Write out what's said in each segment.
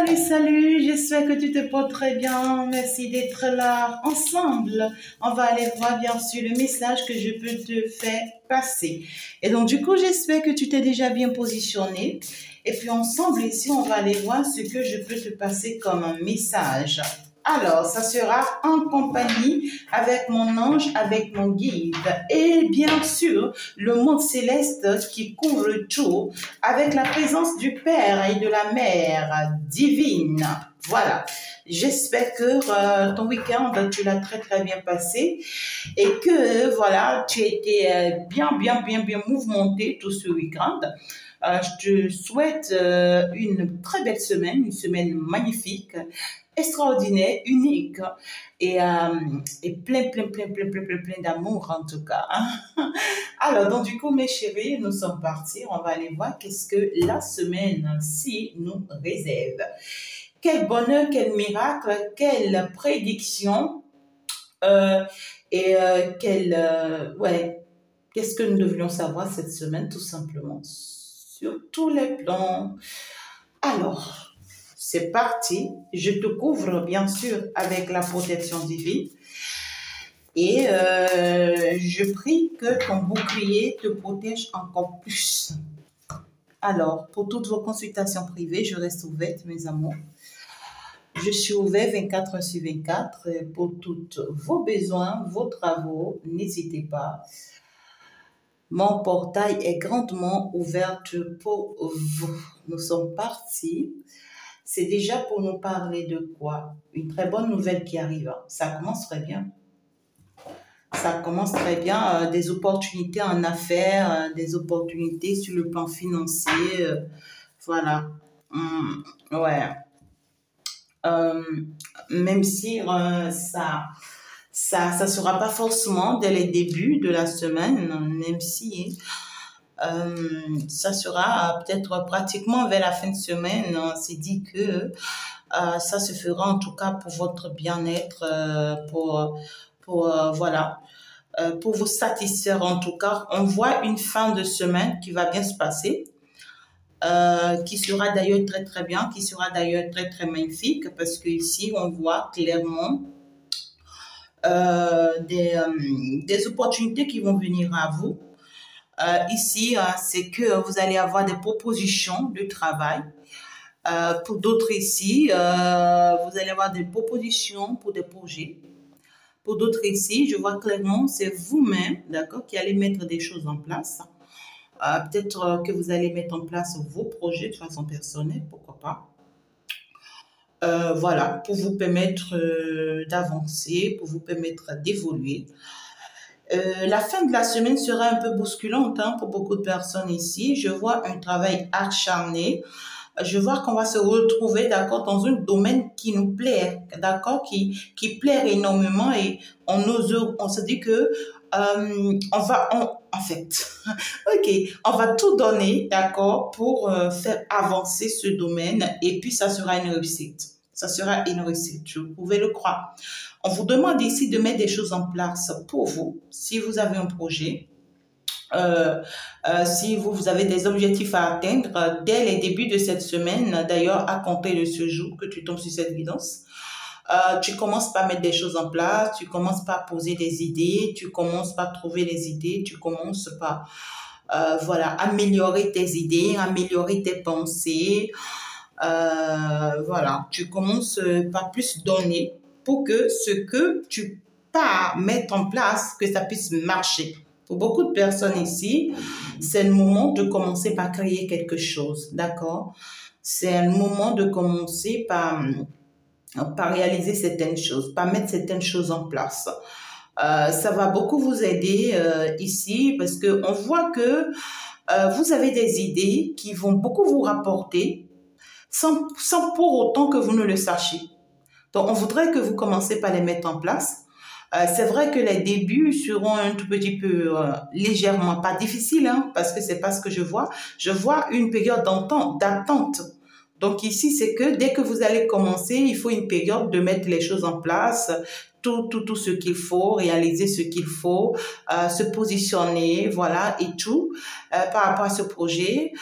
Salut, salut, j'espère que tu te portes très bien. Merci d'être là ensemble. On va aller voir bien sûr le message que je peux te faire passer. Et donc du coup, j'espère que tu t'es déjà bien positionné. Et puis ensemble ici, on va aller voir ce que je peux te passer comme un message. Alors, ça sera en compagnie avec mon ange, avec mon guide. Et bien sûr, le monde céleste qui couvre tout avec la présence du Père et de la Mère divine. Voilà. J'espère que ton week-end, tu l'as très très bien passé et que voilà, tu as été bien mouvementé tout ce week-end. Je te souhaite une très belle semaine, une semaine magnifique, extraordinaire, unique et plein d'amour en tout cas. Alors, donc du coup, mes chéris, nous sommes partis. On va aller voir qu'est-ce que la semaine-ci nous réserve. Quel bonheur, quel miracle, quelle prédiction qu'est-ce que nous devrions savoir cette semaine, tout simplement, sur tous les plans. Alors, c'est parti. Je te couvre, bien sûr, avec la protection divine. Et je prie que ton bouclier te protège encore plus. Alors, pour toutes vos consultations privées, je reste ouverte, mes amours. Je suis ouverte 24 heures sur 24 pour tous vos besoins, vos travaux. N'hésitez pas. Mon portail est grandement ouvert pour vous. Nous sommes partis. C'est déjà pour nous parler de quoi? Une très bonne nouvelle qui arrive. Ça commence très bien. Ça commence très bien. Des opportunités en affaires, des opportunités sur le plan financier. Voilà. Ouais. Même si ça sera pas forcément dès les débuts de la semaine, même si ça sera peut-être pratiquement vers la fin de semaine. On s'est dit que ça se fera en tout cas pour votre bien-être, voilà, pour vous satisfaire en tout cas. On voit une fin de semaine qui va bien se passer. Qui sera d'ailleurs très très bien, qui sera d'ailleurs très très magnifique parce que ici on voit clairement des opportunités qui vont venir à vous. Ici, c'est que vous allez avoir des propositions de travail. Pour d'autres ici, vous allez avoir des propositions pour des projets. Pour d'autres ici, je vois clairement, c'est vous-même, d'accord, qui allez mettre des choses en place. Peut-être que vous allez mettre en place vos projets de façon personnelle, pourquoi pas. Voilà, pour vous permettre d'avancer, pour vous permettre d'évoluer. La fin de la semaine sera un peu bousculante pour beaucoup de personnes ici. Je vois un travail acharné. Je vois qu'on va se retrouver, d'accord, dans un domaine qui nous plaît, d'accord, qui plaît énormément et on se dit que en fait, ok, on va tout donner, d'accord, pour faire avancer ce domaine et puis ça sera une réussite. Ça sera une réussite, vous pouvez le croire. On vous demande ici de mettre des choses en place pour vous, si vous avez un projet, si vous avez des objectifs à atteindre dès les débuts de cette semaine, d'ailleurs à compter de ce jour que tu tombes sur cette guidance. Tu commences par mettre des choses en place, tu commences par poser des idées, tu commences par trouver les idées, tu commences par voilà, améliorer tes idées, améliorer tes pensées. Voilà, tu commences par plus donner pour que ce que tu pars mettre en place, que ça puisse marcher. Pour beaucoup de personnes ici, c'est le moment de commencer par créer quelque chose, d'accord? C'est le moment de commencer par réaliser certaines choses, par mettre certaines choses en place. Ça va beaucoup vous aider ici parce qu'on voit que vous avez des idées qui vont beaucoup vous rapporter sans pour autant que vous ne le sachiez. Donc, on voudrait que vous commencez par les mettre en place. C'est vrai que les débuts seront un tout petit peu légèrement, pas difficiles, parce que c'est pas ce que je vois. Je vois une période d'attente. Donc ici, c'est que dès que vous allez commencer, il faut une période de mettre les choses en place, tout ce qu'il faut, réaliser ce qu'il faut, se positionner, voilà, et tout, par rapport à ce projet,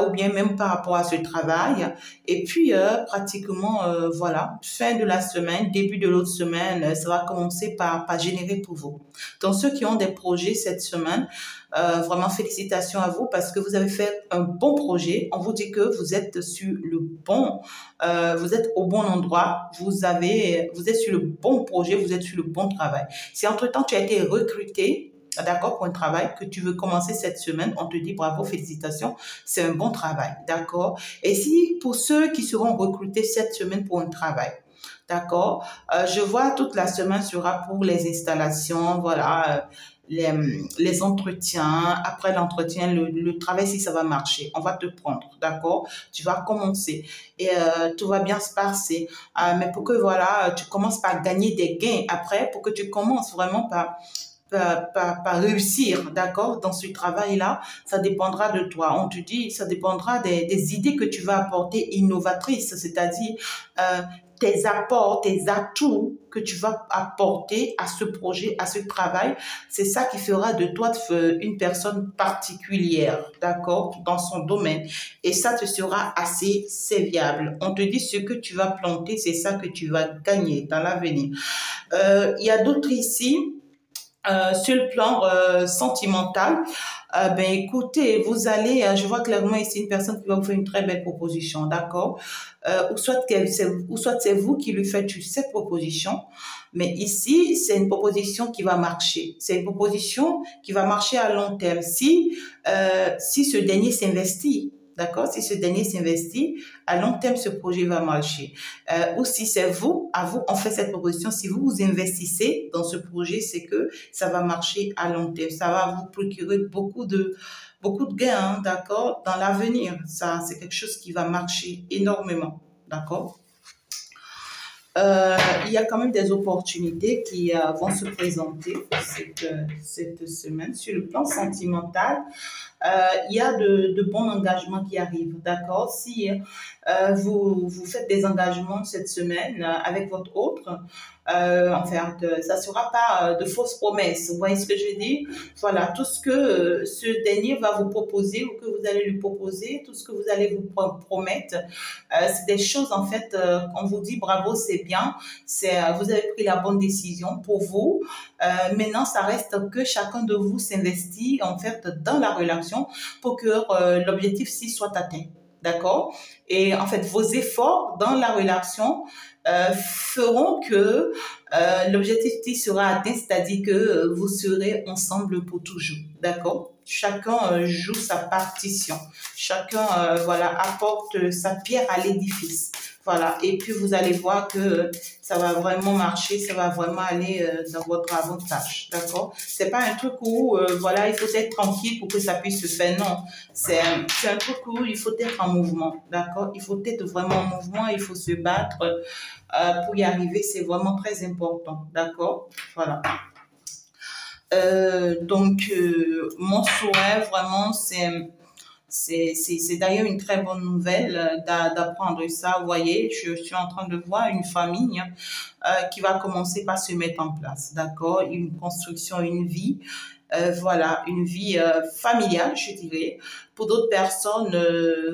ou bien même par rapport à ce travail. Et puis, pratiquement, voilà, fin de la semaine, début de l'autre semaine, ça va commencer par générer pour vous. Donc, ceux qui ont des projets cette semaine, vraiment félicitations à vous parce que vous avez fait un bon projet. On vous dit que vous êtes sur le bon, vous êtes au bon endroit, vous êtes sur le bon projet, vous êtes sur le bon travail. Si entre-temps tu as été recruté, d'accord, pour un travail que tu veux commencer cette semaine, on te dit bravo, félicitations, c'est un bon travail, d'accord. Et si pour ceux qui seront recrutés cette semaine pour un travail, d'accord, je vois toute la semaine sera pour les installations, voilà, les entretiens. Après l'entretien, le travail, si ça va marcher, on va te prendre, d'accord? Tu vas commencer et tout va bien se passer. Mais pour que, voilà, tu commences par gagner des gains après, pour que tu commences vraiment par réussir, d'accord, dans ce travail-là, ça dépendra de toi. On te dit, ça dépendra des idées que tu vas apporter innovatrices, c'est-à-dire tes apports, tes atouts que tu vas apporter à ce projet, à ce travail. C'est ça qui fera de toi une personne particulière, d'accord, dans son domaine. Et ça te sera assez séviable. On te dit ce que tu vas planter, c'est ça que tu vas gagner dans l'avenir. Il y a d'autres ici. Sur le plan sentimental, ben écoutez, vous allez, je vois clairement ici une personne qui va vous faire une très belle proposition, d'accord? Ou soit c'est vous qui lui faites cette proposition, mais ici c'est une proposition qui va marcher. C'est une proposition qui va marcher à long terme si ce dernier s'investit. D'accord? Si ce dernier s'investit, à long terme, ce projet va marcher. Ou si c'est vous, à vous, on fait cette proposition. Si vous vous investissez dans ce projet, c'est que ça va marcher à long terme. Ça va vous procurer beaucoup de gains, hein, d'accord, dans l'avenir. Ça, c'est quelque chose qui va marcher énormément. D'accord? Il y a quand même des opportunités qui vont se présenter cette semaine sur le plan sentimental. Il y a de bons engagements qui arrivent, d'accord? Si vous faites des engagements cette semaine avec votre autre, en fait, ça ne sera pas de fausses promesses. Vous voyez ce que je dis? Voilà, tout ce que ce dernier va vous proposer ou que vous allez lui proposer, tout ce que vous allez vous promettre, c'est des choses, en fait, on vous dit bravo, c'est bien, vous avez pris la bonne décision pour vous. Maintenant, ça reste que chacun de vous s'investit, en fait, dans la relation pour que l'objectif-ci soit atteint. D'accord? Et en fait, vos efforts dans la relation feront que l'objectif sera atteint, c'est-à-dire que vous serez ensemble pour toujours. D'accord? Chacun joue sa partition. Chacun voilà, apporte sa pierre à l'édifice. Voilà. Et puis, vous allez voir que ça va vraiment marcher, ça va vraiment aller dans votre avantage. D'accord? C'est pas un truc où, voilà, il faut être tranquille pour que ça puisse se faire. Non. C'est un truc où il faut être en mouvement. D'accord? Il faut être vraiment en mouvement, il faut se battre pour y arriver. C'est vraiment très important. D'accord? Voilà. Donc, mon souhait, vraiment, c'est d'ailleurs une très bonne nouvelle d'apprendre ça. Vous voyez, je suis en train de voir une famille qui va commencer par se mettre en place, d'accord? Une construction, une vie, voilà, une vie familiale, je dirais. Pour d'autres personnes,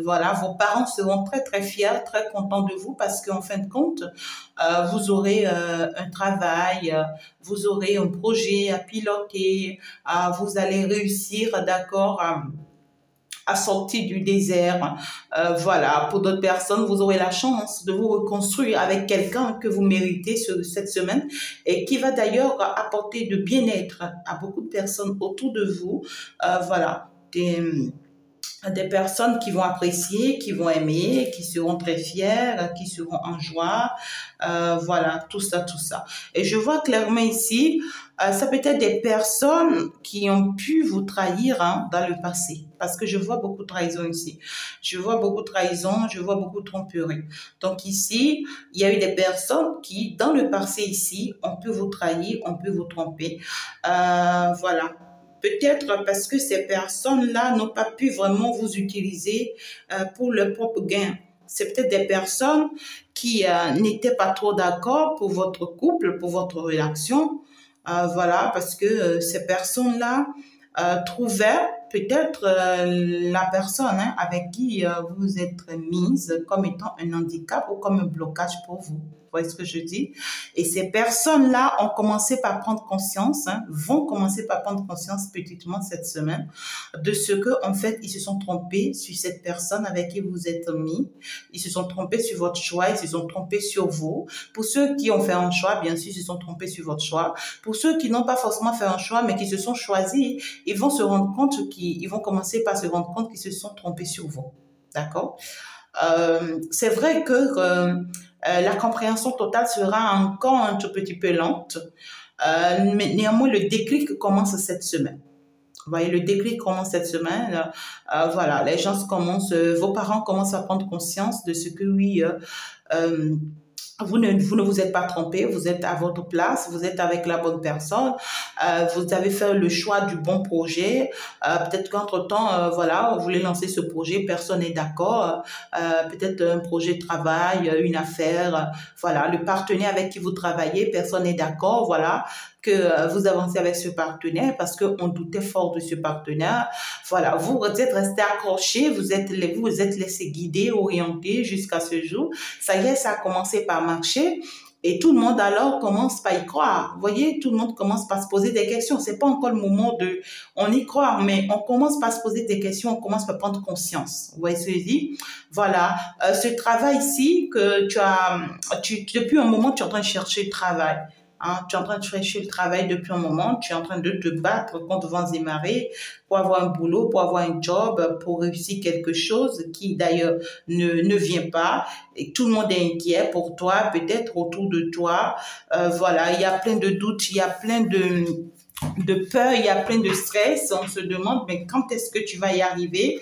voilà, vos parents seront très, très fiers, très contents de vous parce qu'en fin de compte, vous aurez un travail, vous aurez un projet à piloter, vous allez réussir, d'accord, à sortir du désert. Voilà, pour d'autres personnes, vous aurez la chance de vous reconstruire avec quelqu'un que vous méritez cette semaine et qui va d'ailleurs apporter de bien-être à beaucoup de personnes autour de vous. Voilà, des personnes qui vont apprécier, qui vont aimer, qui seront très fières, qui seront en joie. Voilà, tout ça, tout ça. Et je vois clairement ici, ça peut être des personnes qui ont pu vous trahir hein, dans le passé. Parce que je vois beaucoup de trahison ici. Je vois beaucoup de trahison, je vois beaucoup de tromperie. Donc ici, il y a eu des personnes qui, dans le passé ici, on peut vous trahir, on peut vous tromper. Voilà. Peut-être parce que ces personnes-là n'ont pas pu vraiment vous utiliser pour leur propre gain. C'est peut-être des personnes qui n'étaient pas trop d'accord pour votre couple, pour votre relation. Voilà, parce que ces personnes-là trouvaient peut-être la personne avec qui vous êtes mise comme étant un handicap ou comme un blocage pour vous. Vous voyez ce que je dis? Et ces personnes-là ont commencé par prendre conscience, vont commencer par prendre conscience petitement cette semaine de ce que, en fait, ils se sont trompés sur cette personne avec qui vous êtes mis. Ils se sont trompés sur votre choix, ils se sont trompés sur vous. Pour ceux qui ont fait un choix, bien sûr, ils se sont trompés sur votre choix. Pour ceux qui n'ont pas forcément fait un choix, mais qui se sont choisis, ils vont se rendre compte ils vont commencer par se rendre compte qu'ils se sont trompés sur vous. D'accord? C'est vrai que la compréhension totale sera encore un tout petit peu lente, mais néanmoins, le déclic commence cette semaine. Vous voyez, le déclic commence cette semaine. Voilà, les gens commencent, vos parents commencent à prendre conscience de ce que oui, vous ne vous êtes pas trompé, vous êtes à votre place, vous êtes avec la bonne personne, vous avez fait le choix du bon projet. Peut-être qu'entre-temps, voilà, vous voulez lancer ce projet, personne n'est d'accord. Peut-être un projet de travail, une affaire, voilà, le partenaire avec qui vous travaillez, personne n'est d'accord, voilà, que vous avancez avec ce partenaire parce qu'on doutait fort de ce partenaire. Voilà, vous êtes resté accroché, vous êtes laissé guider, orienter jusqu'à ce jour. Ça y est, ça a commencé par marcher. Et tout le monde alors commence par y croire. Vous voyez, tout le monde commence par se poser des questions. C'est pas encore le moment de on y croit, mais on commence par se poser des questions, on commence par prendre conscience. Vous voyez ce que je dis? Voilà, ce travail ici que depuis un moment, tu es en train de chercher le travail. Tu es en train de chercher le travail depuis un moment, tu es en train de te battre contre vents et marées pour avoir un boulot, pour avoir un job, pour réussir quelque chose qui d'ailleurs ne vient pas. Et tout le monde est inquiet pour toi, peut-être autour de toi. Voilà, il y a plein de doutes, il y a plein de peur, il y a plein de stress. On se demande, mais quand est-ce que tu vas y arriver?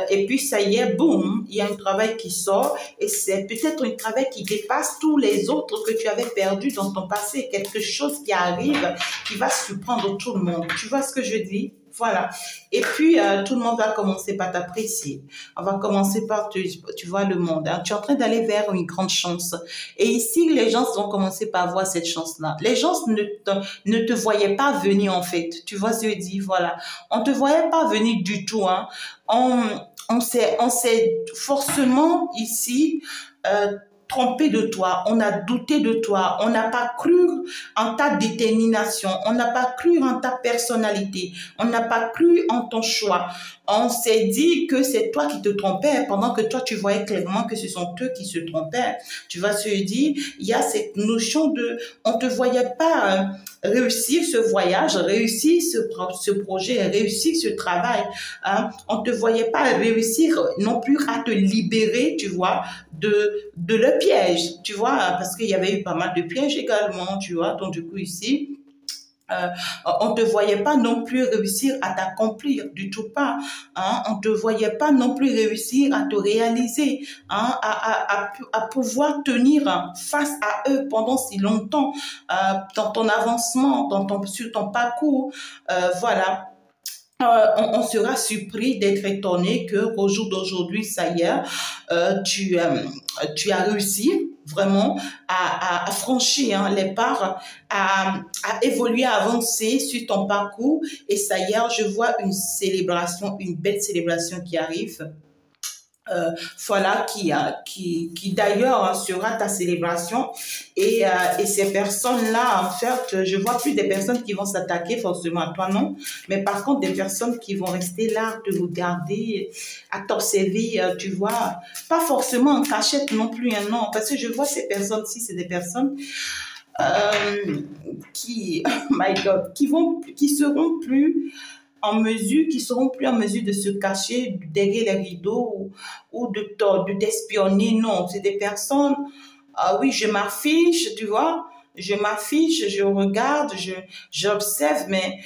Et puis, ça y est, boum, il y a un travail qui sort et c'est peut-être un travail qui dépasse tous les autres que tu avais perdus dans ton passé. Quelque chose qui arrive, qui va surprendre tout le monde. Tu vois ce que je dis? Voilà. Et puis, tout le monde va commencer par t'apprécier. On va commencer par, tu vois, le monde. Tu es en train d'aller vers une grande chance. Et ici, les gens vont commencer par voir cette chance-là. Les gens ne te voyaient pas venir, en fait. Tu vois ce que je dis? Voilà. On te voyait pas venir du tout, hein. On s'est forcément ici, trompé de toi, on a douté de toi, on n'a pas cru en ta détermination, on n'a pas cru en ta personnalité, on n'a pas cru en ton choix. On s'est dit que c'est toi qui te trompais pendant que toi tu voyais clairement que ce sont eux qui se trompaient. Tu vois ce que je dis? Il y a cette notion de on te voyait pas réussir ce voyage, réussir ce projet, réussir ce travail. Hein? On te voyait pas réussir non plus à te libérer, tu vois, de le piège, tu vois, parce qu'il y avait eu pas mal de pièges également, tu vois. Donc du coup ici, on te voyait pas non plus réussir à t'accomplir, du tout pas. Hein? On te voyait pas non plus réussir à te réaliser, hein? à pouvoir tenir face à eux pendant si longtemps, dans ton avancement, sur ton parcours, voilà. On sera surpris d'être étonné que au jour d'aujourd'hui, ça y est, tu as réussi vraiment à franchir les pas, à évoluer, à avancer sur ton parcours. Et ça y est, je vois une célébration, une belle célébration qui arrive. Voilà, qui d'ailleurs sera ta célébration et ces personnes-là, en fait, je vois plus des personnes qui vont s'attaquer forcément à toi, non, mais par contre des personnes qui vont rester là, te regarder, à t'observer, tu vois, pas forcément en cachette non plus, hein, non, parce que je vois ces personnes-ci, c'est des personnes oh my God, qui seront plus en mesure, qui seront plus en mesure de se cacher derrière les rideaux ou de t'espionner. Non, c'est des personnes, oui, je m'affiche, tu vois, je m'affiche, je regarde, j'observe, mais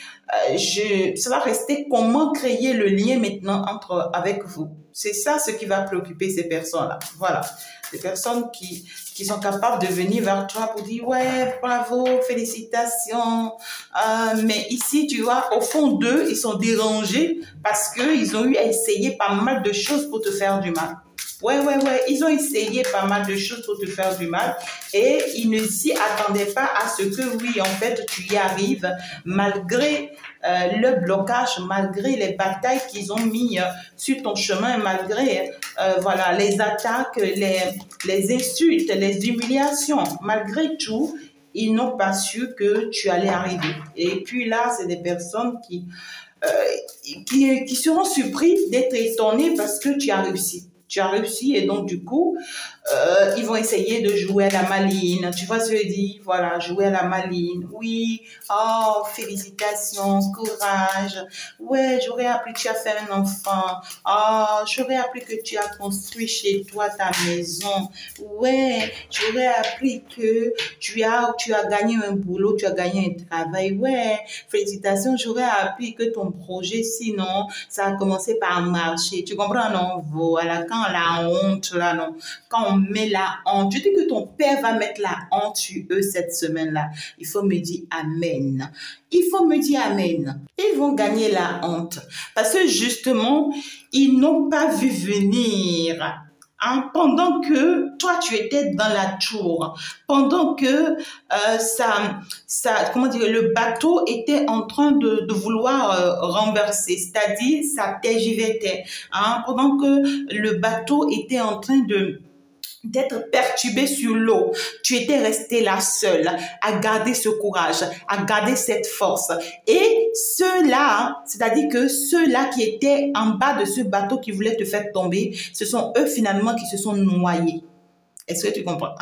ça va rester comment créer le lien maintenant avec vous. C'est ça ce qui va préoccuper ces personnes-là. Voilà. Des personnes qui sont capables de venir vers toi pour dire ouais, bravo, félicitations. Mais ici, tu vois, au fond d'eux, ils sont dérangés parce qu'ils ont eu à essayer pas mal de choses pour te faire du mal. Ouais. Ils ont essayé pas mal de choses pour te faire du mal et ils ne s'y attendaient pas à ce que, oui, en fait, tu y arrives malgré le blocage, malgré les batailles qu'ils ont mis sur ton chemin, malgré voilà, les attaques, les insultes, les humiliations. Malgré tout, ils n'ont pas su que tu allais arriver. Et puis là, c'est des personnes euh, qui seront surpris d'être étonnés parce que tu as réussi. Tu as réussi et donc du coup, ils vont essayer de jouer à la maline. Tu vois ce que je dis? Voilà, jouer à la maline. Oui, oh, félicitations, courage. Ouais, j'aurais appris que tu as fait un enfant. Oh, j'aurais appris que tu as construit chez toi ta maison. Ouais, j'aurais appris que tu as gagné un boulot, tu as gagné un travail. Ouais, félicitations, j'aurais appris que ton projet, sinon, ça a commencé par marcher. Tu comprends, non? Voilà, quand la honte, là, non. Quand on met la honte, je dis que ton père va mettre la honte sur eux cette semaine-là. Il faut me dire Amen. Il faut me dire Amen. Ils vont gagner la honte. Parce que justement, ils n'ont pas vu venir. Hein, pendant que toi tu étais dans la tour, pendant que comment dire, le bateau était en train de vouloir renverser, c'est-à-dire ça tergiversait, hein, pendant que le bateau était en train d'être perturbé sur l'eau. Tu étais resté là seul à garder ce courage, à garder cette force. Et ceux-là, c'est-à-dire que ceux-là qui étaient en bas de ce bateau qui voulaient te faire tomber, ce sont eux finalement qui se sont noyés. Est-ce que tu comprends?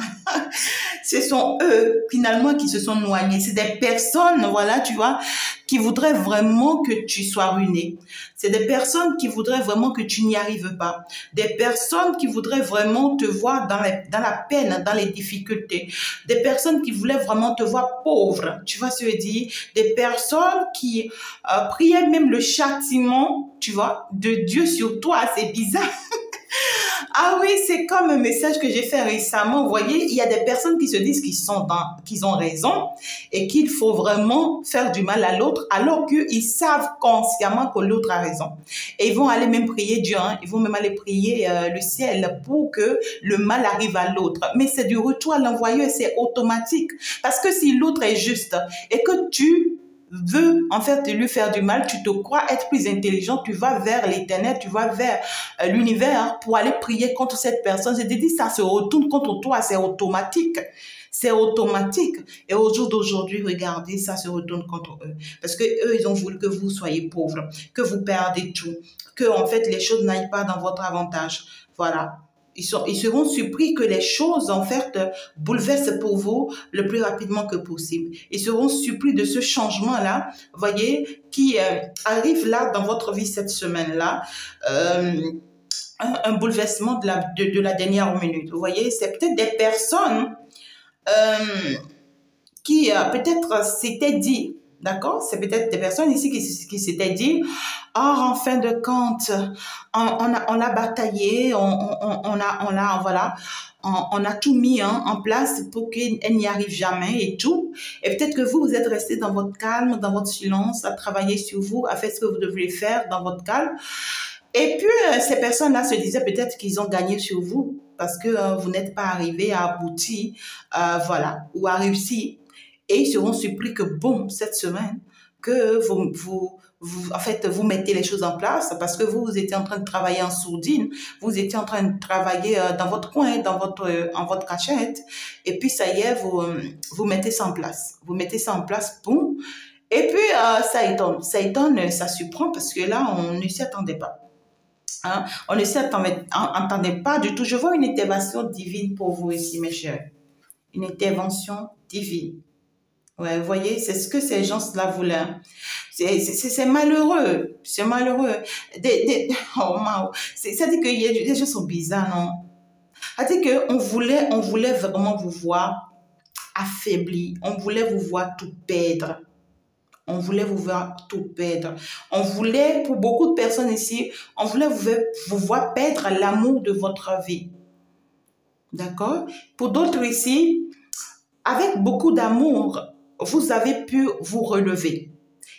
Ce sont eux, finalement, qui se sont noyés. C'est des personnes, voilà, tu vois, qui voudraient vraiment que tu sois ruiné. C'est des personnes qui voudraient vraiment que tu n'y arrives pas. Des personnes qui voudraient vraiment te voir dans la peine, dans les difficultés. Des personnes qui voulaient vraiment te voir pauvre. Tu vois ce que je dis? Des personnes qui priaient même le châtiment, tu vois, de Dieu sur toi. C'est bizarre. Ah oui, c'est comme un message que j'ai fait récemment. Vous voyez, il y a des personnes qui se disent qu'ils ont raison et qu'il faut vraiment faire du mal à l'autre alors qu'ils savent consciemment que l'autre a raison. Et ils vont aller même prier Dieu, hein, ils vont même aller prier le ciel pour que le mal arrive à l'autre. Mais c'est du retour à l'envoyeur, c'est automatique. Parce que si l'autre est juste et que tu veut en fait lui faire du mal, tu te crois être plus intelligent, tu vas vers l'éternel, tu vas vers l'univers pour aller prier contre cette personne. Je te dis, ça se retourne contre toi, c'est automatique. C'est automatique. Et au jour d'aujourd'hui, regardez, ça se retourne contre eux. Parce que eux, ils ont voulu que vous soyez pauvres, que vous perdez tout, que en fait les choses n'aillent pas dans votre avantage. Voilà. Ils seront surpris que les choses, en fait, bouleversent pour vous le plus rapidement que possible. Ils seront surpris de ce changement-là, voyez, qui arrive là dans votre vie cette semaine-là. Un bouleversement de la dernière minute. Vous voyez, c'est peut-être des personnes qui peut-être s'étaient dit, d'accord, c'est peut-être des personnes ici qui s'étaient dit, or en fin de compte, on a bataillé, voilà, on a tout mis en place pour qu'elle n'y arrive jamais et tout. Et peut-être que vous êtes resté dans votre calme, dans votre silence, à travailler sur vous, à faire ce que vous devriez faire dans votre calme. Et puis, ces personnes-là se disaient peut-être qu'ils ont gagné sur vous parce que vous n'êtes pas arrivé à aboutir, voilà, ou à réussir. Et ils seront surpris que, bon, cette semaine, que en fait, vous mettez les choses en place parce que vous étiez en train de travailler en sourdine, vous étiez en train de travailler dans votre coin, en votre cachette. Et puis, ça y est, vous mettez ça en place. Vous mettez ça en place, boum. Et puis, ça étonne. Ça étonne, ça surprend parce que là, on ne s'y attendait pas. Hein? On ne s'y attendait pas du tout. Je vois une intervention divine pour vous ici, mes chers. Une intervention divine. Ouais, vous voyez, c'est ce que ces gens-là voulaient. C'est malheureux. C'est malheureux. Oh, c'est-à-dire que les gens sont bizarres, non? C'est-à-dire qu'on voulait vraiment vous voir affaibli. On voulait vous voir tout perdre. On voulait vous voir tout perdre. On voulait, pour beaucoup de personnes ici, on voulait vous voir perdre l'amour de votre vie. D'accord? Pour d'autres ici, avec beaucoup d'amour, vous avez pu vous relever.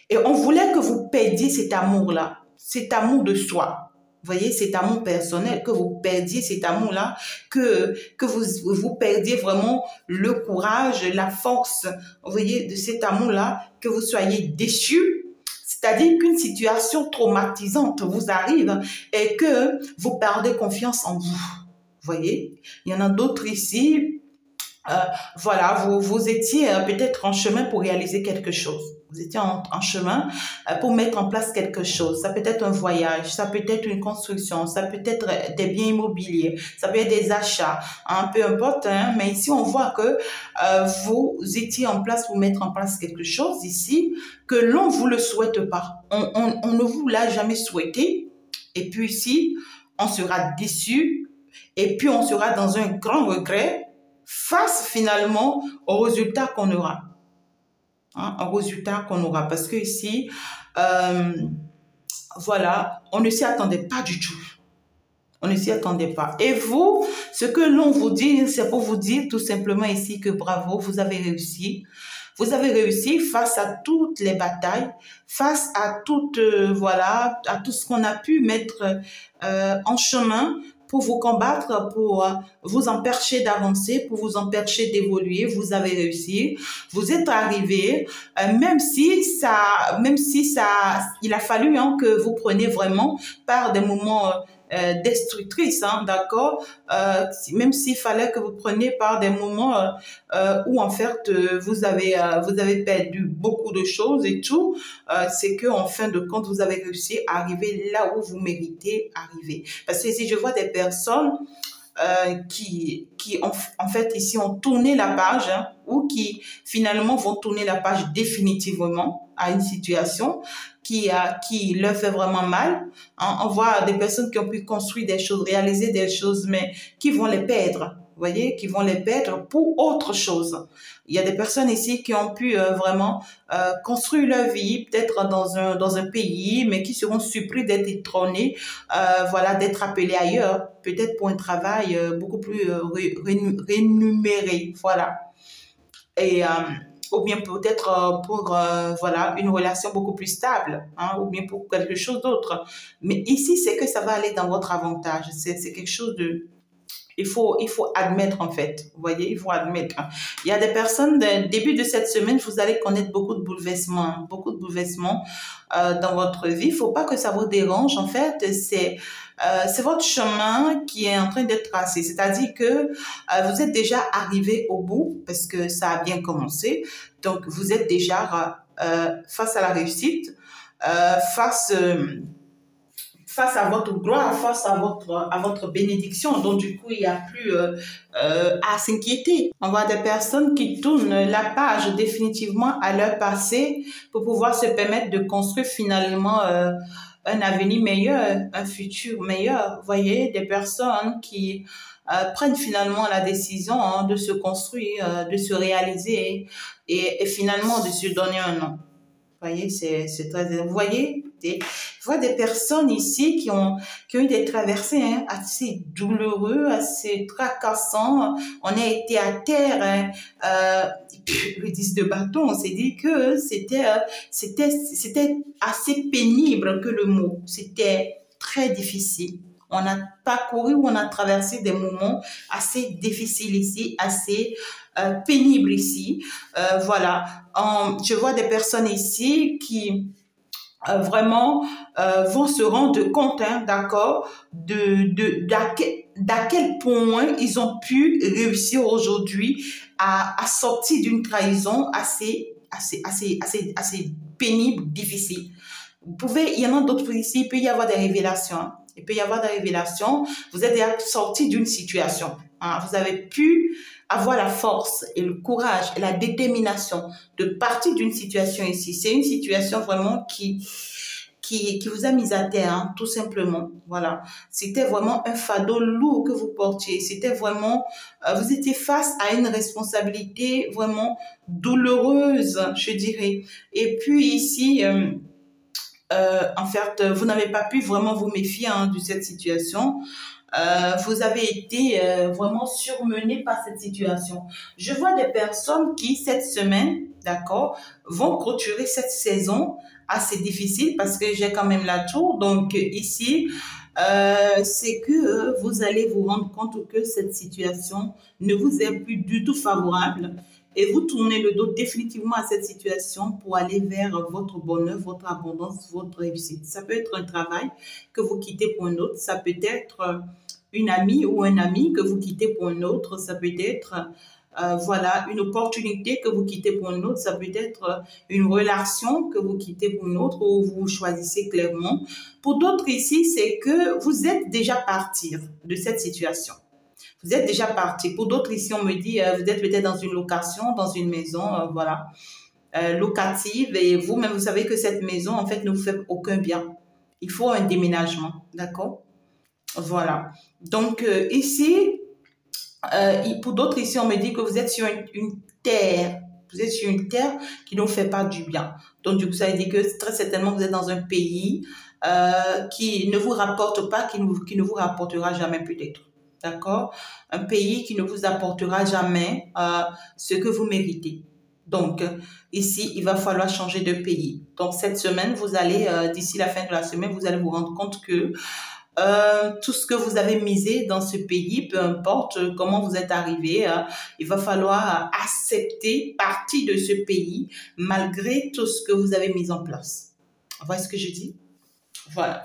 Et on voulait que vous perdiez cet amour-là, cet amour de soi. Vous voyez, cet amour personnel, que vous perdiez cet amour-là, que vous perdiez vraiment le courage, la force, vous voyez, de cet amour-là, que vous soyez déçus. C'est-à-dire qu'une situation traumatisante vous arrive et que vous perdez confiance en vous. Vous voyez, il y en a d'autres ici. Voilà, vous étiez peut-être en chemin pour réaliser quelque chose. Vous étiez en chemin pour mettre en place quelque chose. Ça peut être un voyage, ça peut être une construction, ça peut être des biens immobiliers, ça peut être des achats, hein, peu importe. Hein, mais ici, on voit que vous étiez en place pour mettre en place quelque chose ici que l'on ne vous le souhaite pas. On ne vous l'a jamais souhaité. Et puis ici, on sera déçu et puis on sera dans un grand regret face finalement au résultat qu'on aura. Hein, au résultat qu'on aura. Parce que ici, voilà, on ne s'y attendait pas du tout. On ne s'y attendait pas. Et vous, ce que l'on vous dit, c'est pour vous dire tout simplement ici que bravo, vous avez réussi. Vous avez réussi face à toutes les batailles, face à voilà, à tout ce qu'on a pu mettre en chemin pour vous combattre, pour vous empêcher d'avancer, pour vous empêcher d'évoluer. Vous avez réussi. Vous êtes arrivé, même si il a fallu hein, que vous preniez vraiment par des moments destructrices, hein, d'accord, même s'il fallait que vous preniez par des moments où en fait vous avez perdu beaucoup de choses et tout, c'est que en fin de compte vous avez réussi à arriver là où vous méritez arriver. Parce que si je vois des personnes qui en fait ici ont tourné la page hein, ou qui finalement vont tourner la page définitivement à une situation qui leur fait vraiment mal. Hein. On voit des personnes qui ont pu construire des choses, réaliser des choses, mais qui vont les perdre. Vous voyez, qui vont les perdre pour autre chose. Il y a des personnes ici qui ont pu vraiment construire leur vie, peut-être dans un pays, mais qui seront surpris d'être étronnés, voilà, d'être appelés ailleurs, peut-être pour un travail beaucoup plus rémunéré, voilà. Et ou bien peut-être pour voilà une relation beaucoup plus stable, hein, ou bien pour quelque chose d'autre. Mais ici, c'est que ça va aller dans votre avantage. C'est quelque chose de il faut admettre en fait, vous voyez, il faut admettre. Il y a des personnes, début de cette semaine, vous allez connaître beaucoup de bouleversements dans votre vie. Il ne faut pas que ça vous dérange en fait, c'est votre chemin qui est en train d'être tracé. C'est-à-dire que vous êtes déjà arrivé au bout parce que ça a bien commencé. Donc, vous êtes déjà face à la réussite, face à votre gloire, face à votre bénédiction. Donc, du coup, il n'y a plus à s'inquiéter. On voit des personnes qui tournent la page définitivement à leur passé pour pouvoir se permettre de construire finalement un avenir meilleur, un futur meilleur. Vous voyez, des personnes qui prennent finalement la décision hein, de se construire, de se réaliser et finalement de se donner un nom. Vous voyez, c'est très... Vous voyez, je vois des personnes ici qui ont eu des traversées hein, assez douloureux, assez tracassants. On a été à terre, hein, le 10 de bâton, on s'est dit que c'était assez pénible que le mot. C'était très difficile. On a parcouru ou on a traversé des moments assez difficiles ici, assez pénibles ici. Voilà. Je vois des personnes ici qui vraiment vont se rendre compte, hein, d'accord, d'à quel point ils ont pu réussir aujourd'hui à sortir d'une trahison assez pénible, difficile. Il y en a d'autres ici, il peut y avoir des révélations. Hein. Il peut y avoir des révélations. Vous êtes sorti d'une situation. Hein. Vous avez pu avoir la force et le courage et la détermination de partir d'une situation ici. C'est une situation vraiment qui vous a mis à terre, hein, tout simplement. Voilà. C'était vraiment un fardeau lourd que vous portiez. C'était vraiment, vous étiez face à une responsabilité vraiment douloureuse, je dirais. Et puis ici, en fait, vous n'avez pas pu vraiment vous méfier hein, de cette situation. Vous avez été vraiment surmené par cette situation. Je vois des personnes qui, cette semaine, d'accord, vont clôturer cette saison assez difficile parce que j'ai quand même la tour. Donc, ici, c'est que vous allez vous rendre compte que cette situation ne vous est plus du tout favorable et vous tournez le dos définitivement à cette situation pour aller vers votre bonheur, votre abondance, votre réussite. Ça peut être un travail que vous quittez pour un autre, ça peut être une amie ou un ami que vous quittez pour un autre, ça peut être voilà, une opportunité que vous quittez pour une autre, ça peut être une relation que vous quittez pour une autre ou vous choisissez clairement. Pour d'autres ici, c'est que vous êtes déjà parti de cette situation. Vous êtes déjà parti. Pour d'autres ici, on me dit, vous êtes peut-être dans une location, dans une maison, voilà, locative et vous-même, vous savez que cette maison, en fait, ne vous fait aucun bien. Il faut un déménagement, d'accord? Voilà. Donc, ici, pour d'autres ici, on me dit que vous êtes sur une terre. Vous êtes sur une terre qui ne vous fait pas du bien. Donc, du coup, ça veut dire que très certainement, vous êtes dans un pays qui ne vous rapporte pas, qui ne vous rapportera jamais peut-être. D'accord? Un pays qui ne vous apportera jamais ce que vous méritez. Donc, ici, il va falloir changer de pays. Donc, cette semaine, vous allez, d'ici la fin de la semaine, vous allez vous rendre compte que tout ce que vous avez misé dans ce pays, peu importe comment vous êtes arrivé, il va falloir accepter partie de ce pays malgré tout ce que vous avez mis en place. Vous voyez ce que je dis? Voilà.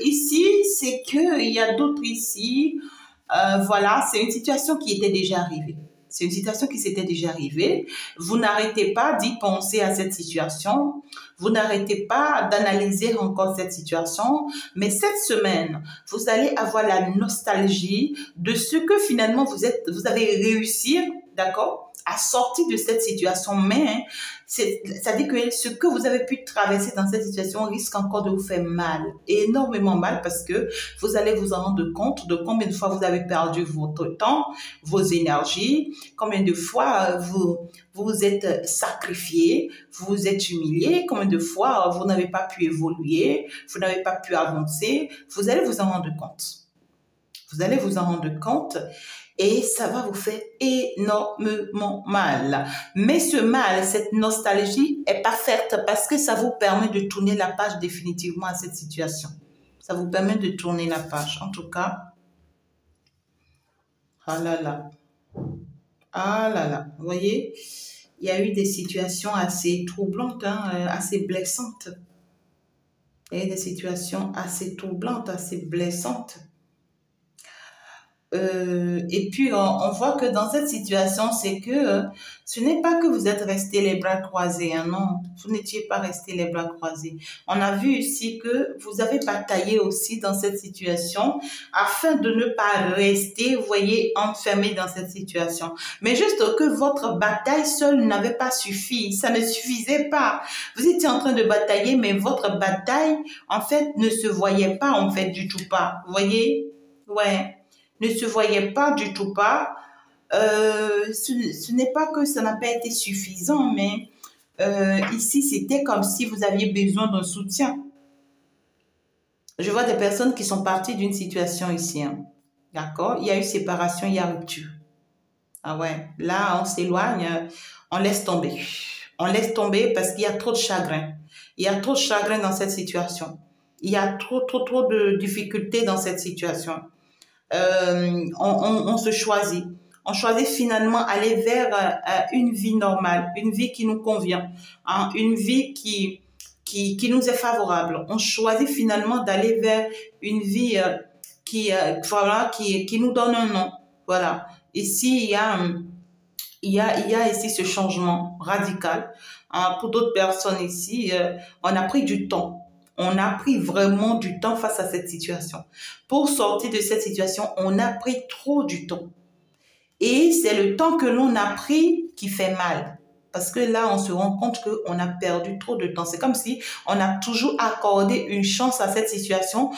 Ici, c'est qu'il y a d'autres ici. Voilà, c'est une situation qui était déjà arrivée. C'est une situation qui s'était déjà arrivée. Vous n'arrêtez pas d'y penser à cette situation. Vous n'arrêtez pas d'analyser encore cette situation. Mais cette semaine, vous allez avoir la nostalgie de ce que finalement vous avez réussi, d'accord, à sortir de cette situation. Mais ça dit que ce que vous avez pu traverser dans cette situation risque encore de vous faire mal, énormément mal, parce que vous allez vous en rendre compte de combien de fois vous avez perdu votre temps, vos énergies, combien de fois vous vous êtes sacrifié, vous vous êtes humilié, combien de fois vous n'avez pas pu évoluer, vous n'avez pas pu avancer. Vous allez vous en rendre compte. Vous allez vous en rendre compte. Et ça va vous faire énormément mal. Mais ce mal, cette nostalgie est parfaite parce que ça vous permet de tourner la page définitivement à cette situation. Ça vous permet de tourner la page. En tout cas, ah là là. Ah là là. Vous voyez, il y a eu des situations assez troublantes, hein, assez blessantes. Et des situations assez troublantes, assez blessantes. Et puis, on voit que dans cette situation, c'est que ce n'est pas que vous êtes resté les bras croisés, hein, non, vous n'étiez pas resté les bras croisés. On a vu ici que vous avez bataillé aussi dans cette situation afin de ne pas rester, vous voyez, enfermé dans cette situation. Mais juste que votre bataille seule n'avait pas suffi, ça ne suffisait pas. Vous étiez en train de batailler, mais votre bataille, en fait, ne se voyait pas, en fait, du tout pas. Vous voyez? Ouais. Ne se voyait pas du tout pas. Ce n'est pas que ça n'a pas été suffisant, mais ici, c'était comme si vous aviez besoin d'un soutien. Je vois des personnes qui sont parties d'une situation ici. Hein. D'accord? Il y a eu séparation, il y a rupture. Ah ouais, là, on s'éloigne, on laisse tomber. On laisse tomber parce qu'il y a trop de chagrin. Il y a trop de chagrin dans cette situation. Il y a trop de difficultés dans cette situation. On se choisit. On choisit finalement aller vers une vie normale, une vie qui nous convient, hein, une vie qui nous est favorable. On choisit finalement d'aller vers une vie voilà, qui nous donne un nom. Voilà. Ici, il y a ici ce changement radical. Hein, pour d'autres personnes ici, on a pris du temps. On a pris vraiment du temps face à cette situation. Pour sortir de cette situation, on a pris trop du temps. Et c'est le temps que l'on a pris qui fait mal. Parce que là, on se rend compte qu'on a perdu trop de temps. C'est comme si on a toujours accordé une chance à cette situation,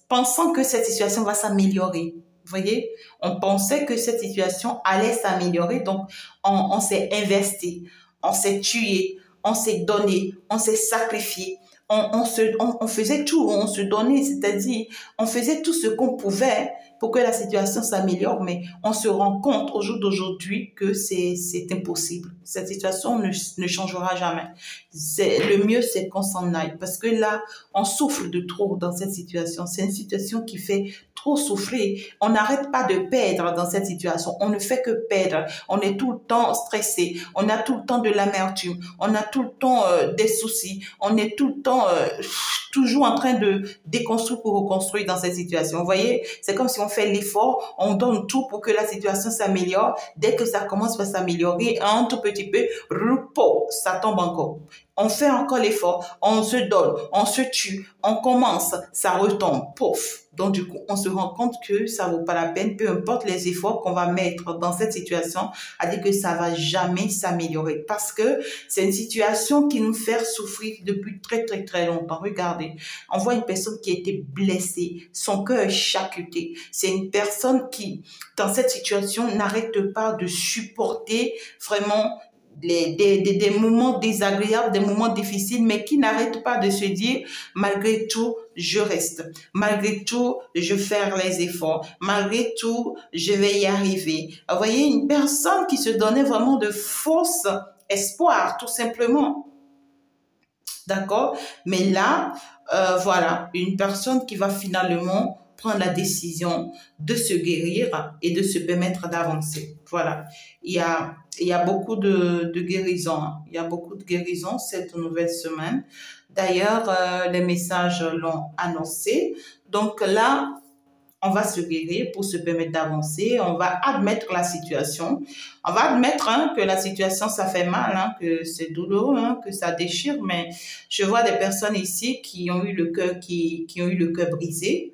pensant que cette situation va s'améliorer. Vous voyez, on pensait que cette situation allait s'améliorer. Donc, on s'est investi, on s'est tué, on s'est donné, on s'est sacrifié. On faisait tout, on se donnait, c'est-à-dire on faisait tout ce qu'on pouvait pour que la situation s'améliore, mais on se rend compte au jour d'aujourd'hui que c'est impossible. Cette situation ne changera jamais. Le mieux, c'est qu'on s'en aille parce que là, on souffre de trop dans cette situation. C'est une situation qui fait trop souffrir. On n'arrête pas de perdre dans cette situation. On ne fait que perdre. On est tout le temps stressé. On a tout le temps de l'amertume. On a tout le temps des soucis. On est tout le temps toujours en train de déconstruire pour reconstruire dans cette situation. Vous voyez, c'est comme si on fait l'effort, on donne tout pour que la situation s'améliore. Dès que ça commence à s'améliorer, un tout petit peu, ça tombe encore. On fait encore l'effort, on se donne, on se tue, on commence, ça retombe, pouf. Donc du coup, on se rend compte que ça vaut pas la peine, peu importe les efforts qu'on va mettre dans cette situation, à dire que ça va jamais s'améliorer parce que c'est une situation qui nous fait souffrir depuis très longtemps. Regardez, on voit une personne qui a été blessée, son cœur est charcuté. C'est une personne qui, dans cette situation, n'arrête pas de supporter vraiment des moments désagréables, des moments difficiles, mais qui n'arrête pas de se dire, malgré tout, je reste. Malgré tout, je fais les efforts. Malgré tout, je vais y arriver. Vous voyez, une personne qui se donnait vraiment de fausses espoirs, tout simplement. D'accord? Mais là, voilà, une personne qui va finalement prendre la décision de se guérir et de se permettre d'avancer. Voilà. Il y a beaucoup de guérisons. Hein. Il y a beaucoup de guérisons cette nouvelle semaine. D'ailleurs, les messages l'ont annoncé. Donc là, on va se guérir pour se permettre d'avancer. On va admettre la situation. On va admettre que la situation, ça fait mal, hein, que c'est douloureux, hein, que ça déchire. Mais je vois des personnes ici qui ont eu le cœur, qui ont eu le cœur brisé,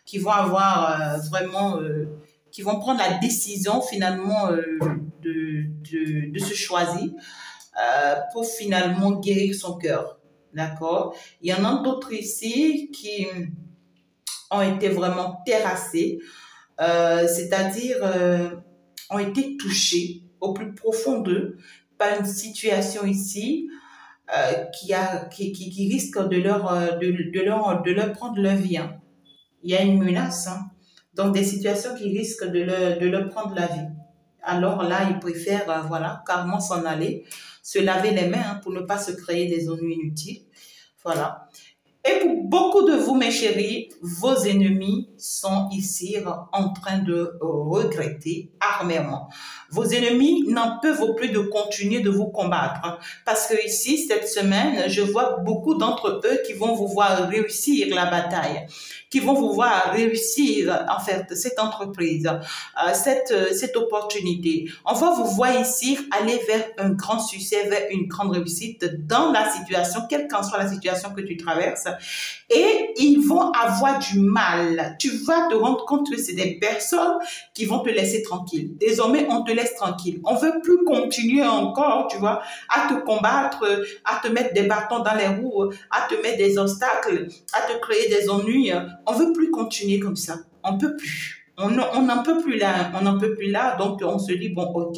qui vont avoir vraiment, qui vont prendre la décision finalement de se choisir pour finalement guérir son cœur. D'accord? Il y en a d'autres ici qui ont été vraiment terrassés, c'est-à-dire ont été touchés au plus profond d'eux par une situation ici qui risque de leur prendre leur vie. Hein. Il y a une menace, hein. Donc des situations qui risquent de leur prendre la vie. Alors là, ils préfèrent voilà, carrément s'en aller, se laver les mains hein, pour ne pas se créer des ennuis inutiles. Voilà. Et pour beaucoup de vous, mes chéris, vos ennemis sont ici en train de regretter amèrement. Vos ennemis n'en peuvent plus de continuer de vous combattre. Parce que ici, cette semaine, je vois beaucoup d'entre eux qui vont vous voir réussir la bataille, qui vont vous voir réussir, en fait, cette entreprise, cette opportunité. On va vous voir ici aller vers un grand succès, vers une grande réussite dans la situation, quelle qu'en soit la situation que tu traverses. Et ils vont avoir du mal. Tu vas te rendre compte que c'est des personnes qui vont te laisser tranquille. Désormais, on te laisse tranquille. On veut plus continuer encore, tu vois, à te combattre, à te mettre des bâtons dans les roues, à te mettre des obstacles, à te créer des ennuis. On veut plus continuer comme ça. On peut plus. On n'en peut plus là. On n'en peut plus là. Donc, on se dit, bon, ok.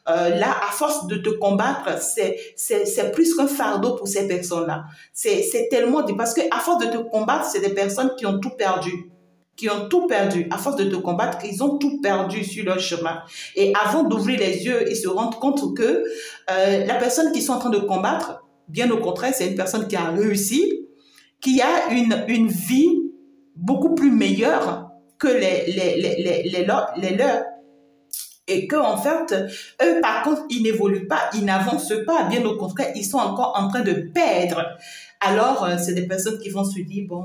Là, à force de te combattre, c'est plus qu'un fardeau pour ces personnes-là. C'est tellement... Parce qu'à force de te combattre, c'est des personnes qui ont tout perdu. Qui ont tout perdu. À force de te combattre, ils ont tout perdu sur leur chemin. Et avant d'ouvrir les yeux, ils se rendent compte que la personne qu'ils sont en train de combattre, bien au contraire, c'est une personne qui a réussi, qui a une vie beaucoup plus meilleure que les leurs. Et que en fait, eux, par contre, ils n'évoluent pas, ils n'avancent pas. Bien au contraire, ils sont encore en train de perdre. Alors, c'est des personnes qui vont se dire, bon,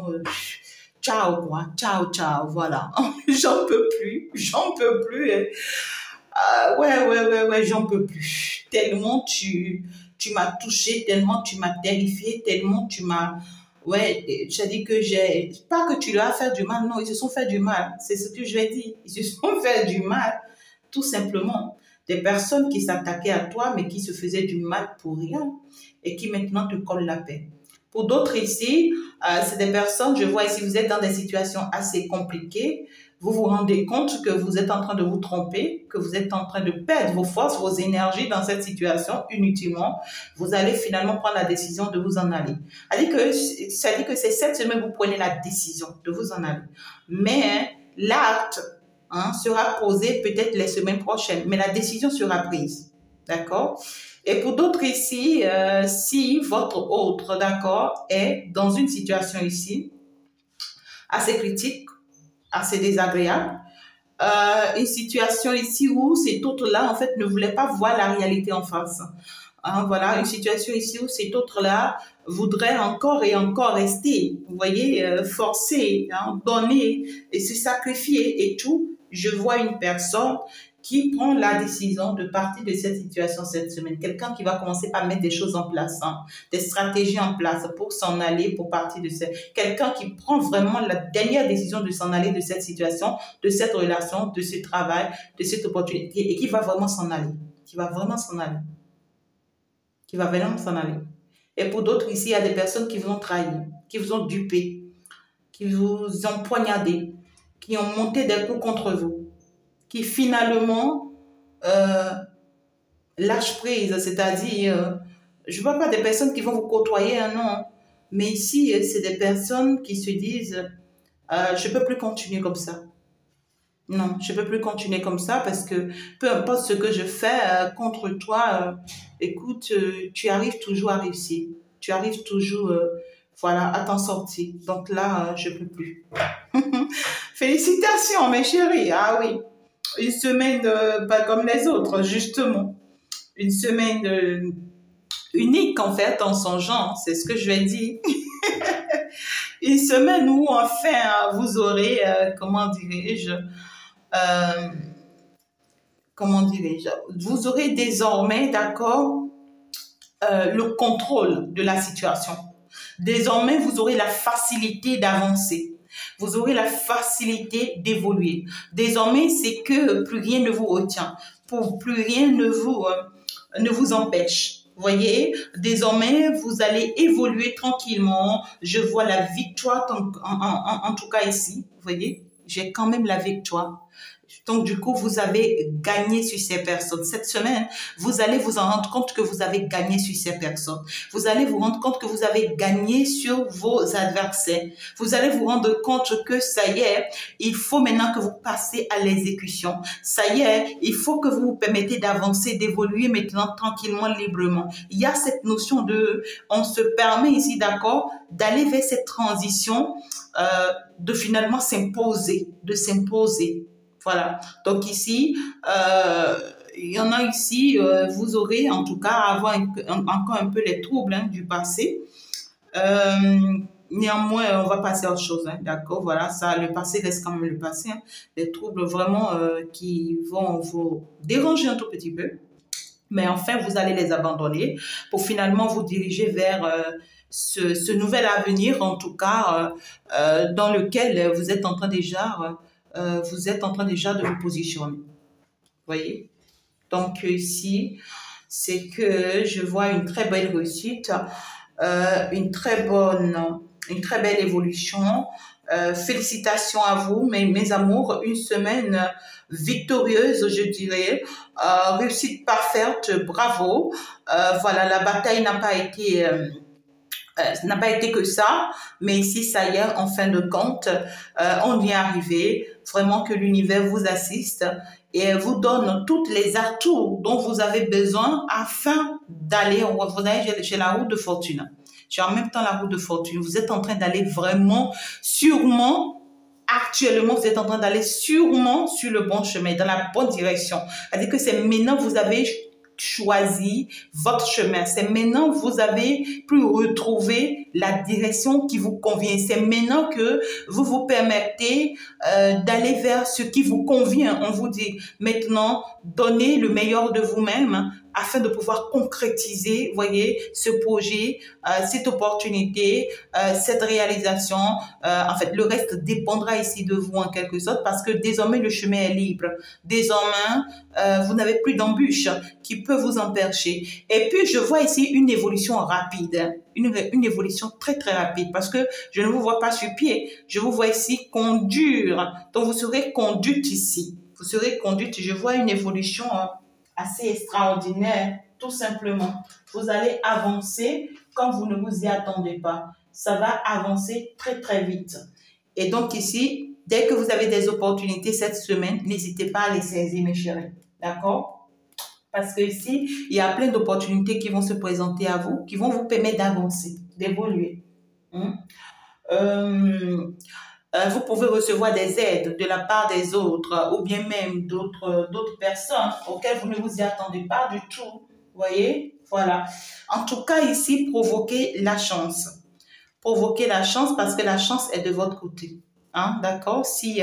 ciao, quoi, ciao, ciao, voilà. J'en peux plus, j'en peux plus. Ouais, j'en peux plus. Tellement tu m'as touché, tellement tu m'as terrifié, tellement tu m'as... Ouais, j'ai dit que j'ai... Pas que tu leur as fait du mal, non, ils se sont fait du mal. C'est ce que je vais dire. Ils se sont fait du mal. Tout simplement, des personnes qui s'attaquaient à toi, mais qui se faisaient du mal pour rien et qui maintenant te collent la paix. Pour d'autres ici, c'est des personnes, je vois ici, vous êtes dans des situations assez compliquées, vous vous rendez compte que vous êtes en train de vous tromper, que vous êtes en train de perdre vos forces, vos énergies dans cette situation inutilement, vous allez finalement prendre la décision de vous en aller. Ça dit que c'est cette semaine que vous prenez la décision de vous en aller. Mais l'acte hein, sera posée peut-être les semaines prochaines, mais la décision sera prise. D'accord? Et pour d'autres ici, si votre autre, d'accord, est dans une situation ici assez critique, assez désagréable, une situation ici où cet autre-là, en fait, ne voulait pas voir la réalité en face. Hein, voilà, une situation ici où cet autre-là voudrait encore et encore rester, vous voyez, forcer, hein, donner et se sacrifier et tout. Je vois une personne qui prend la décision de partir de cette situation cette semaine. Quelqu'un qui va commencer par mettre des choses en place, hein, des stratégies en place pour s'en aller, pour partir de cette... Quelqu'un qui prend vraiment la dernière décision de s'en aller de cette situation, de cette relation, de ce travail, de cette opportunité et qui va vraiment s'en aller. Qui va vraiment s'en aller. Qui va vraiment s'en aller. Et pour d'autres, ici, il y a des personnes qui vous ont trahi, qui vous ont dupé, qui vous ont poignardé, qui ont monté des coups contre vous, qui finalement lâchent prise, c'est-à-dire, je ne vois pas des personnes qui vont vous côtoyer, hein, non, mais ici, c'est des personnes qui se disent, je ne peux plus continuer comme ça. Non, je ne peux plus continuer comme ça parce que peu importe ce que je fais contre toi, écoute, tu arrives toujours à réussir. Tu arrives toujours, voilà, à t'en sortir. Donc là, je ne peux plus. Félicitations, mes chéris. Ah oui, une semaine pas comme les autres, justement. Une semaine unique, en fait, en son genre. C'est ce que je vais dire. Une semaine où, enfin, vous aurez, comment dirais-je, comment dirais-je, vous aurez désormais, d'accord, le contrôle de la situation. Désormais, vous aurez la facilité d'avancer. Vous aurez la facilité d'évoluer. Désormais, c'est que plus rien ne vous retient. Plus rien ne vous empêche. Vous voyez, désormais, vous allez évoluer tranquillement. Je vois la victoire en tout cas ici. Vous voyez, j'ai quand même la victoire. Donc, du coup, vous avez gagné sur ces personnes. Cette semaine, vous allez vous en rendre compte que vous avez gagné sur ces personnes. Vous allez vous rendre compte que vous avez gagné sur vos adversaires. Vous allez vous rendre compte que ça y est, il faut maintenant que vous passez à l'exécution. Ça y est, il faut que vous vous permettez d'avancer, d'évoluer maintenant tranquillement, librement. Il y a cette notion de, on se permet ici, d'accord, d'aller vers cette transition, de finalement s'imposer, de s'imposer. Voilà. Donc ici, il y en a ici, vous aurez en tout cas à avoir encore un peu les troubles, hein, du passé. Néanmoins, on va passer à autre chose, hein, d'accord? Voilà, ça, le passé reste quand même le passé, hein. Les troubles vraiment qui vont vous déranger un tout petit peu. Mais enfin, vous allez les abandonner pour finalement vous diriger vers ce nouvel avenir, en tout cas, dans lequel vous êtes en train déjà... vous êtes en train déjà de vous positionner. Vous voyez? Donc ici, c'est que je vois une très belle réussite, une très belle évolution. Félicitations à vous, mes amours. Une semaine victorieuse, je dirais. Réussite parfaite, bravo. Voilà, la bataille n'a pas été que ça, mais ici, ça y est, en fin de compte, on y est arrivé. Vraiment que l'univers vous assiste et vous donne tous les atouts dont vous avez besoin afin d'aller chez la roue de fortune. J'ai en même temps la roue de fortune. Vous êtes en train d'aller vraiment, sûrement, actuellement, vous êtes en train d'aller sûrement sur le bon chemin, dans la bonne direction. C'est-à-dire que c'est maintenant que vous avez choisi votre chemin. C'est maintenant que vous avez pu retrouver la direction qui vous convient. C'est maintenant que vous vous permettez d'aller vers ce qui vous convient. On vous dit maintenant, donnez le meilleur de vous-même afin de pouvoir concrétiser, voyez, ce projet, cette opportunité, cette réalisation. En fait, le reste dépendra ici de vous en quelque sorte parce que désormais, le chemin est libre. Désormais, vous n'avez plus d'embûches qui peut vous empêcher. Et puis, je vois ici une évolution rapide, une évolution très, très rapide parce que je ne vous vois pas sur pied. Je vous vois ici conduire. Donc, vous serez conduite ici. Vous serez conduite. Je vois une évolution assez extraordinaire, tout simplement. Vous allez avancer quand vous ne vous y attendez pas. Ça va avancer très, très vite. Et donc ici, Dès que vous avez des opportunités cette semaine, n'hésitez pas à les saisir, mes chéris. D'accord? Parce que ici, il y a plein d'opportunités qui vont se présenter à vous, qui vont vous permettre d'avancer, d'évoluer. Vous pouvez recevoir des aides de la part des autres ou bien même d'autres personnes auxquelles vous ne vous y attendez pas du tout. Vous voyez? Voilà. En tout cas, ici, provoquez la chance. Provoquez la chance parce que la chance est de votre côté. Hein, d'accord? Si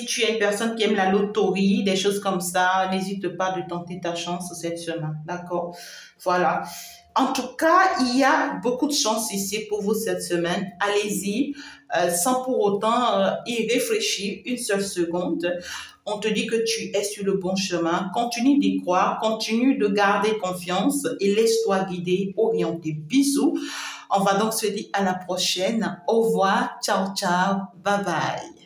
tu es une personne qui aime la loterie, des choses comme ça, n'hésite pas de tenter ta chance cette semaine. D'accord? Voilà. En tout cas, il y a beaucoup de chance ici pour vous cette semaine. Allez-y, sans pour autant y réfléchir une seule seconde. On te dit que tu es sur le bon chemin. Continue d'y croire, continue de garder confiance et laisse-toi guider, orienter. Bisous. On va donc se dire à la prochaine. Au revoir. Ciao, ciao. Bye bye.